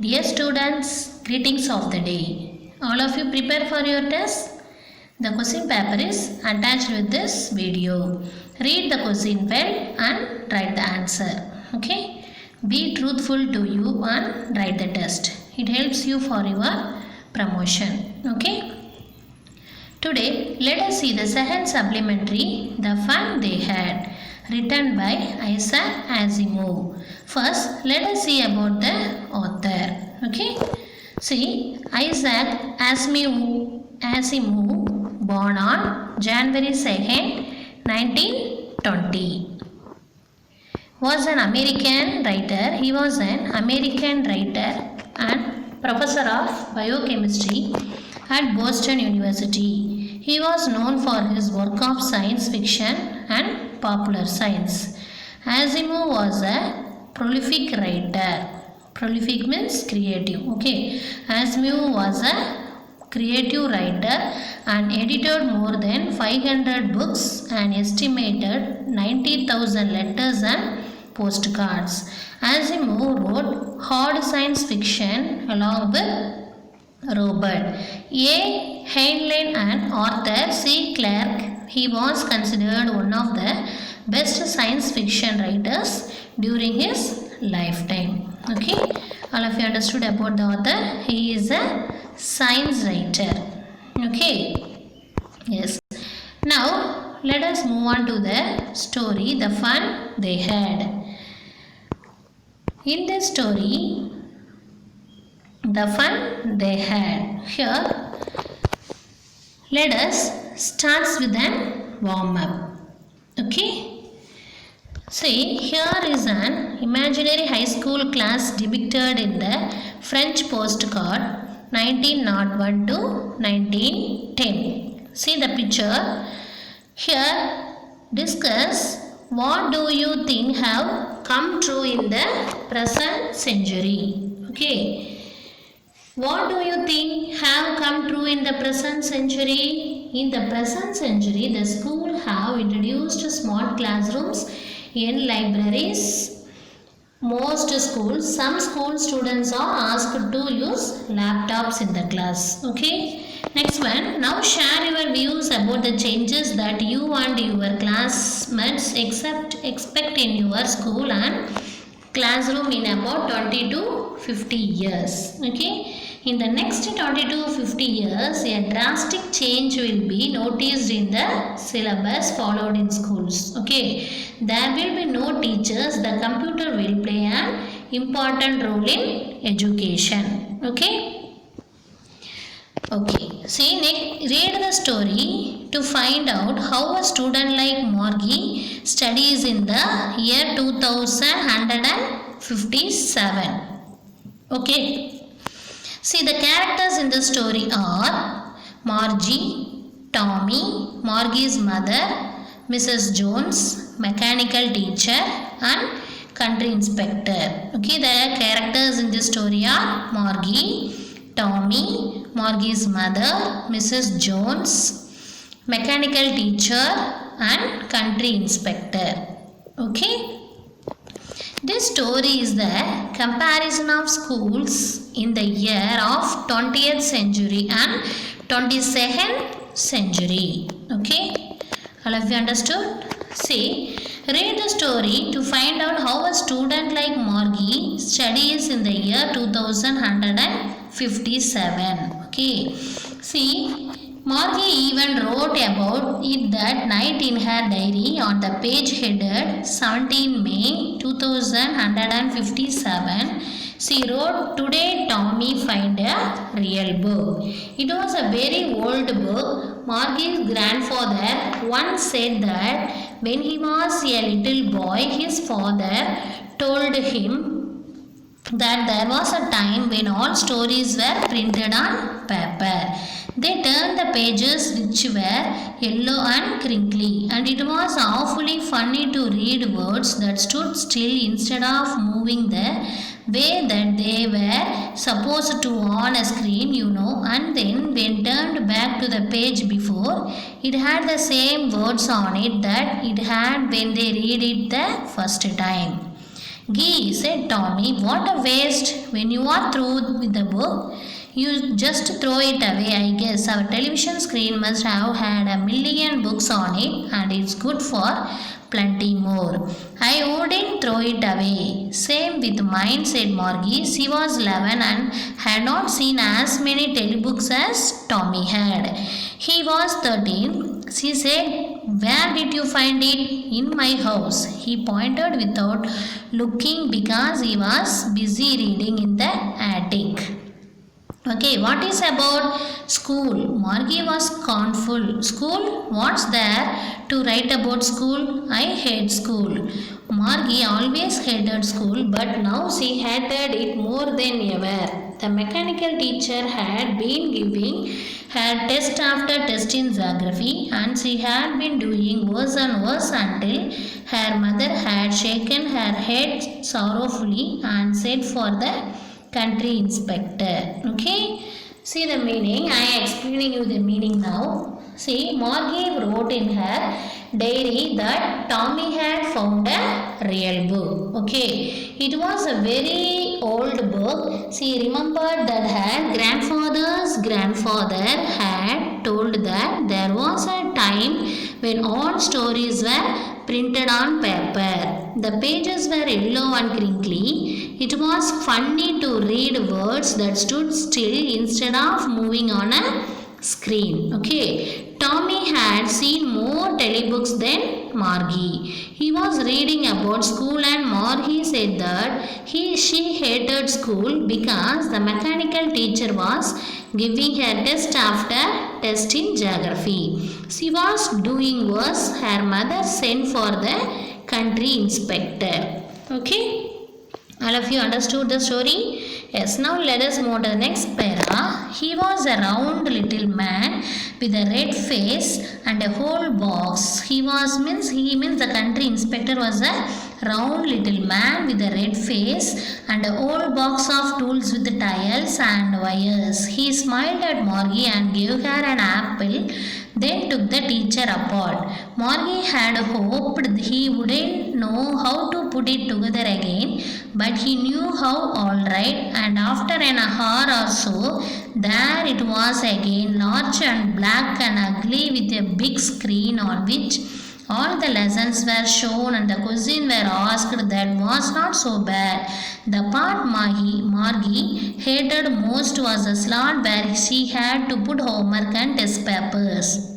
Dear students, greetings of the day. All of you prepare for your test? The question paper is attached with this video. Read the question well and write the answer. Okay? Be truthful to you and write the test. It helps you for your promotion. Okay? Today, let us see the second supplementary, The Fun They Had, written by Isaac Asimov. First, let us see about the author. Okay? See, Isaac Asimov, born on January 2nd, 1920, was an American writer. He was an American writer and professor of biochemistry at Boston University. He was known for his work of science fiction and popular science. Asimov was a prolific writer. Prolific means creative. Okay. Asimov was a creative writer and edited more than 500 books and estimated 90,000 letters and postcards. Asimov wrote hard science fiction along with Robert A. Heinlein and Arthur C. Clarke. He was considered one of the best science fiction writers during his lifetime. Okay, all of you understood about the author. He is a science writer. Okay, yes. Now let us move on to the story, The Fun They Had. In this story, the fun they had. Here, let us start with an warm-up. Okay? See, here is an imaginary high school class depicted in the French postcard 1901 to 1910. See the picture. Here, discuss what do you think have come true in the present century. Okay. What do you think have come true in the present century? In the present century, the school have introduced smart classrooms in libraries. Most schools, some school students are asked to use laptops in the class. Okay. Next one. Now share your views about the changes that you and your classmates expect in your school and classroom in about 20 to 50 years. Okay. In the next 20 to 50 years, a drastic change will be noticed in the syllabus followed in schools. Okay. There will be no teachers. The computer will play an important role in education. Okay. Okay. See, next, read the story to find out how a student like Margie studies in the year 2157. Okay. See, the characters in the story are Margie, Tommy, Margie's mother, Mrs. Jones, mechanical teacher and country inspector. Okay, the characters in this story are Margie, Tommy, Margie's mother, Mrs. Jones, mechanical teacher and country inspector. Okay. This story is the comparison of schools in the year of 20th century and 22nd century. Okay. All of you understood? See, read the story to find out how a student like Margie studies in the year 2157. Okay. See, Margie even wrote about it that night in her diary on the page headed 17 May 2157. She wrote, "Today Tommy find a real book." It was a very old book. Margie's grandfather once said that when he was a little boy, his father told him that there was a time when all stories were printed on paper. They turned the pages which were yellow and crinkly, and it was awfully funny to read words that stood still instead of moving the way that they were supposed to on a screen, and then when turned back to the page before, it had the same words on it that it had when they read it the first time. Gee, said Tommy, what a waste. When you are through with the book, you just throw it away, I guess. Our television screen must have had a million books on it, and it's good for plenty more. I wouldn't throw it away. Same with mine, said Margie. She was 11 and had not seen as many telebooks as Tommy had. He was 13. She said, where did you find it? In my house. He pointed without looking because he was busy reading in the attic. Okay, what is about school? Margie was scornful. School? What's there to write about school? I hate school. Margie always hated school, but now she hated it more than ever. The mechanical teacher had been giving her test after test in geography, and she had been doing worse and worse until her mother had shaken her head sorrowfully and said for the country inspector. Okay, see the meaning. I am explaining you the meaning now. See, Margie wrote in her diary that Tommy had found a real book. Okay, it was a very old book. She remembered that her grandfather's grandfather had told that there was a time when all stories were printed on paper. The pages were yellow and crinkly. It was funny to read words that stood still instead of moving on a screen. Okay, Tommy had seen more telebooks than Margie. He was reading about school, and Margie said that she hated school because the mechanical teacher was giving her test after test in geography. She was doing worse. Her mother sent for the country inspector. Okay, all of you understood the story? Yes, now let us move to the next para. He was a round little man with a red face and a whole box. He means the country inspector was a round little man with a red face and a whole box of tools with tiles and wires. He smiled at Margie and gave her an apple, then took the teacher apart. Margie had hoped he wouldn't know how to put it together again, but he knew how all right, and after an hour or so, there it was again, large and black and ugly with a big screen on which all the lessons were shown and the questions were asked. That was not so bad. The part Margie hated most was the slot where she had to put homework and test papers.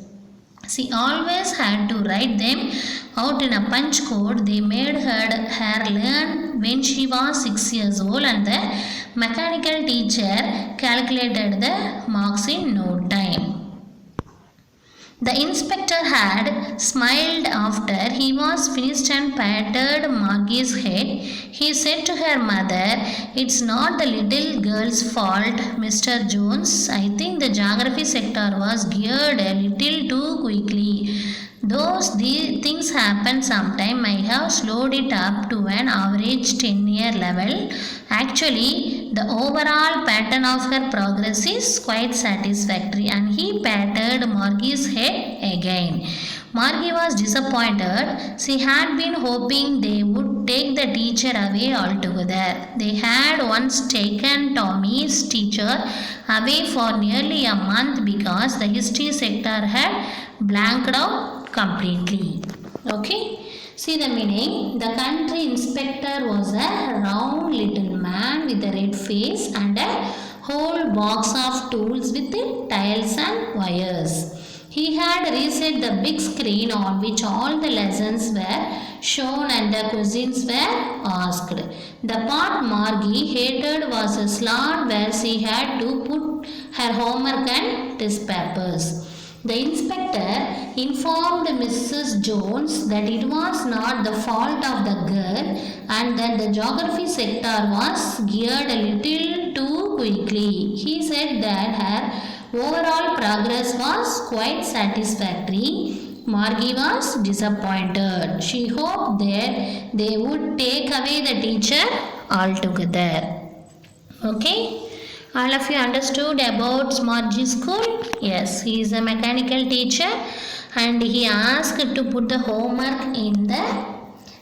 She always had to write them out in a punch code they made her learn when she was 6 years old, and the mechanical teacher calculated the marks in no time. The inspector had smiled after he was finished and patted Margie's head. He said to her mother, "It's not the little girl's fault, Mr. Jones. I think the geography sector was geared a little too quickly. These things happen sometime. I have slowed it up to an average 10-year level. Actually, the overall pattern of her progress is quite satisfactory." And he patted Margie's head again. Margie was disappointed. She had been hoping they would take the teacher away altogether. They had once taken Tommy's teacher away for nearly a month because the history sector had blanked out completely. Okay, see the meaning. The country inspector was a round little man with a red face and a whole box of tools with tiles and wires. He had reset the big screen on which all the lessons were shown and the questions were asked. The part Margie hated was a slot where she had to put her homework and test papers. The inspector informed Mrs. Jones that it was not the fault of the girl and that the geography sector was geared a little too quickly. He said that her overall progress was quite satisfactory. Margie was disappointed. She hoped that they would take away the teacher altogether. Okay? All of you understood about Margie's school? Yes, he is a mechanical teacher and he asked to put the homework in the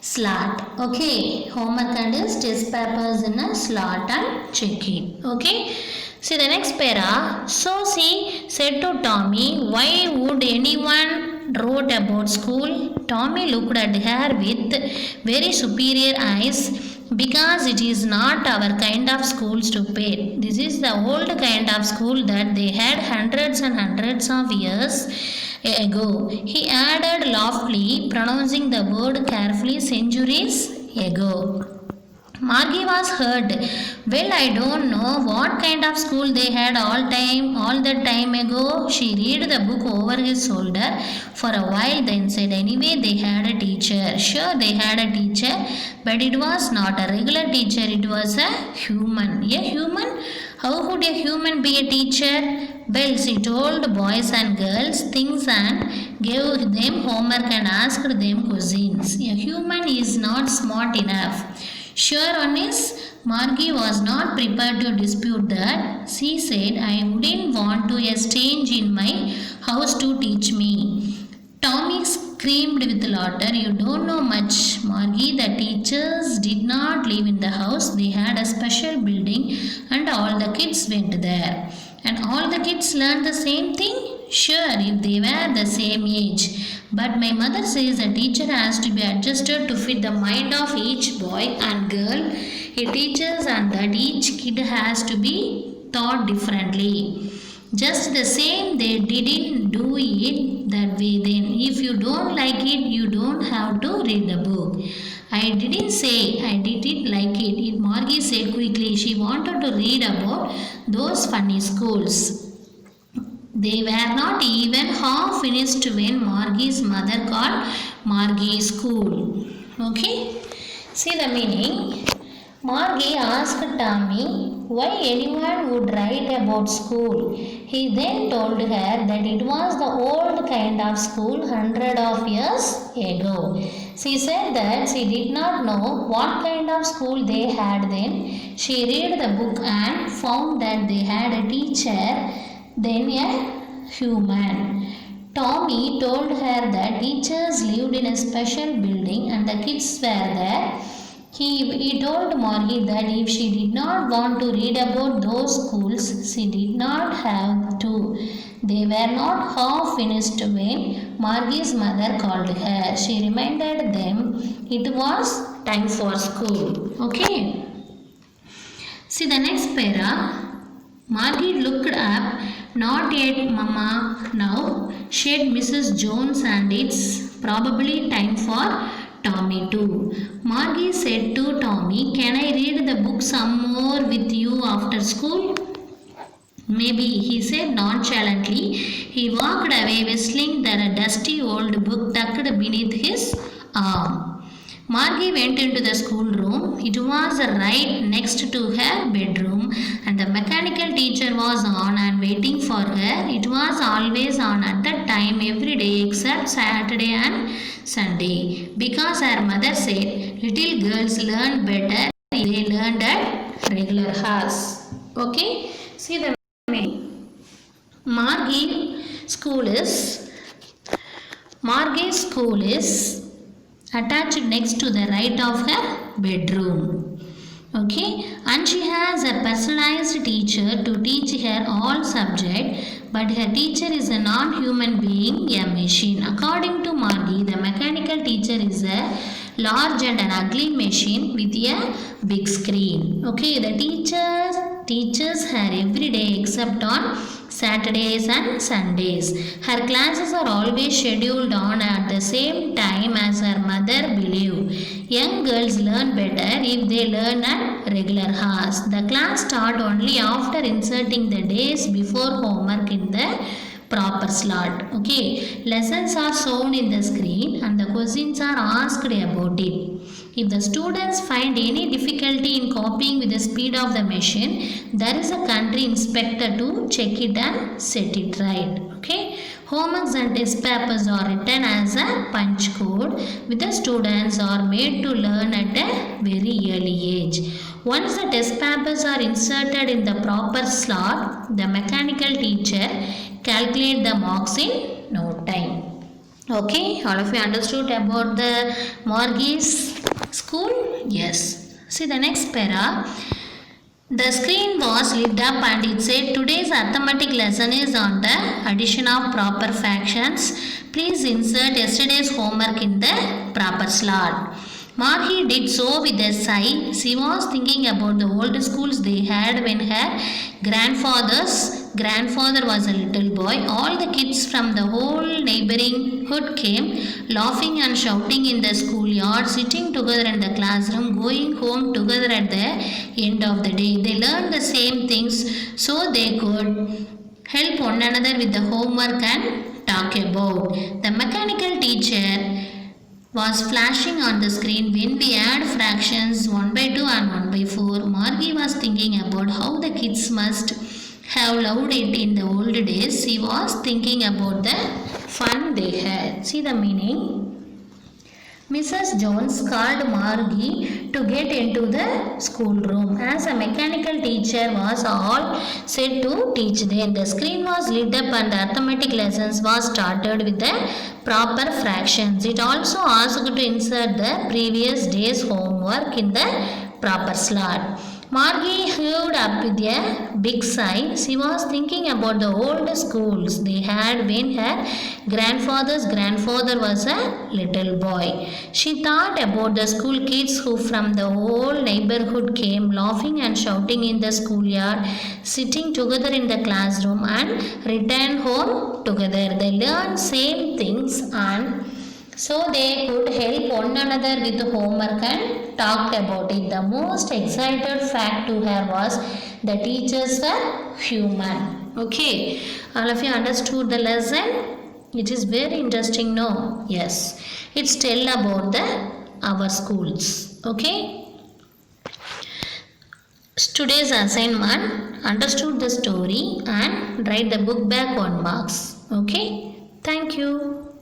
slot. Okay, homework and his test papers in a slot and check it. Okay, see the next para. So she said to Tommy, why would anyone wrote about school? Tommy looked at her with very superior eyes. Because it is not our kind of school, stupid. This is the old kind of school that they had hundreds and hundreds of years ago. He added loftily, pronouncing the word carefully, centuries ago. Margie was hurt. Well, I don't know what kind of school they had all that time ago. She read the book over his shoulder for a while, then said, anyway, they had a teacher. Sure, they had a teacher, but it was not a regular teacher. It was a human. A human? How would a human be a teacher? Well, she told boys and girls things and gave them homework and asked them questions. A human is not smart enough. Sure on his, Margie was not prepared to dispute that. She said, I wouldn't want to a stranger in my house to teach me. Tommy screamed with laughter, you don't know much, Margie. The teachers did not live in the house. They had a special building and all the kids went there. And all the kids learned the same thing? Sure, if they were the same age. But my mother says a teacher has to be adjusted to fit the mind of each boy and girl he teaches, and that each kid has to be taught differently. Just the same, they didn't do it that way then. If you don't like it, you don't have to read the book. I didn't say I didn't like it, Margie said quickly. She wanted to read about those funny schools. They were not even half finished when Margie's mother called Margie school. Okay, see the meaning. Margie asked Tommy why anyone would write about school. He then told her that it was the old kind of school 100 of years ago. She said that she did not know what kind of school they had then. She read the book and found that they had a teacher, then a human. Tommy told her that teachers lived in a special building and the kids were there. He told Margie that if she did not want to read about those schools, she did not have to. They were not half finished when Margie's mother called her. She reminded them it was time for school. Okay. See the next para. Margie looked up. Not yet, Mama. Now, said Mrs. Jones, and it's probably time for Tommy too. Margie said to Tommy, can I read the book some more with you after school? Maybe, he said nonchalantly. He walked away whistling that a dusty old book tucked beneath his arm. Margie went into the schoolroom. It was right next to her bedroom, and the mechanical teacher was on and waiting for her. It was always on at that time every day except Saturday and Sunday, because her mother said little girls learn better if they learned at regular hours. Okay, see the meaning. Margie's school is attached next to the right of her bedroom. Okay, and she has a personalized teacher to teach her all subjects, but her teacher is a non-human being, a machine. According to Margie, the mechanical teacher is a large and an ugly machine with a big screen. Okay, the teaches her every day except on Saturdays and Sundays. Her classes are always scheduled on at the same time as her mother believed. Young girls learn better if they learn at regular hours. The class starts only after inserting the days before homework in the proper slot. Okay, lessons are shown in the screen and the questions are asked about it. If the students find any difficulty in copying with the speed of the machine, there is a country inspector to check it and set it right. Okay, homeworks and test papers are written as a punch code, with the students are made to learn at a very early age. Once the test papers are inserted in the proper slot, the mechanical teacher calculates the marks in no time. Okay, all of you understood about the Margie's school? Yes. See the next para. The screen was lit up and it said today's arithmetic lesson is on the addition of proper fractions. Please insert yesterday's homework in the proper slot. Margie did so with a sigh. She was thinking about the old schools they had when her grandfather was a little boy. All the kids from the whole neighborhood came, laughing and shouting in the schoolyard, sitting together in the classroom, going home together at the end of the day. They learned the same things so they could help one another with the homework and talk about. The mechanical teacher was flashing on the screen when we add fractions 1 by 2 and 1 by 4. Margie was thinking about how the kids must have loved it in the old days. She was thinking about the fun they had. See the meaning? Mrs. Jones called Margie to get into the schoolroom. As a mechanical teacher was all set to teach them. The screen was lit up and the arithmetic lessons was started with the proper fractions. It also asked to insert the previous day's homework in the proper slot. Margie heaved up with a big sigh. She was thinking about the old schools they had when her grandfather's grandfather was a little boy. She thought about the school kids who from the whole neighborhood came laughing and shouting in the schoolyard, sitting together in the classroom and returned home together. They learned same things and so they could help one another with homework and talked about it. The most excited fact to her was the teachers were human. Okay, all of you understood the lesson? It is very interesting, no? Yes, it's tell about our schools. Okay. Today's assignment, understood the story and write the book back on marks. Okay. Thank you.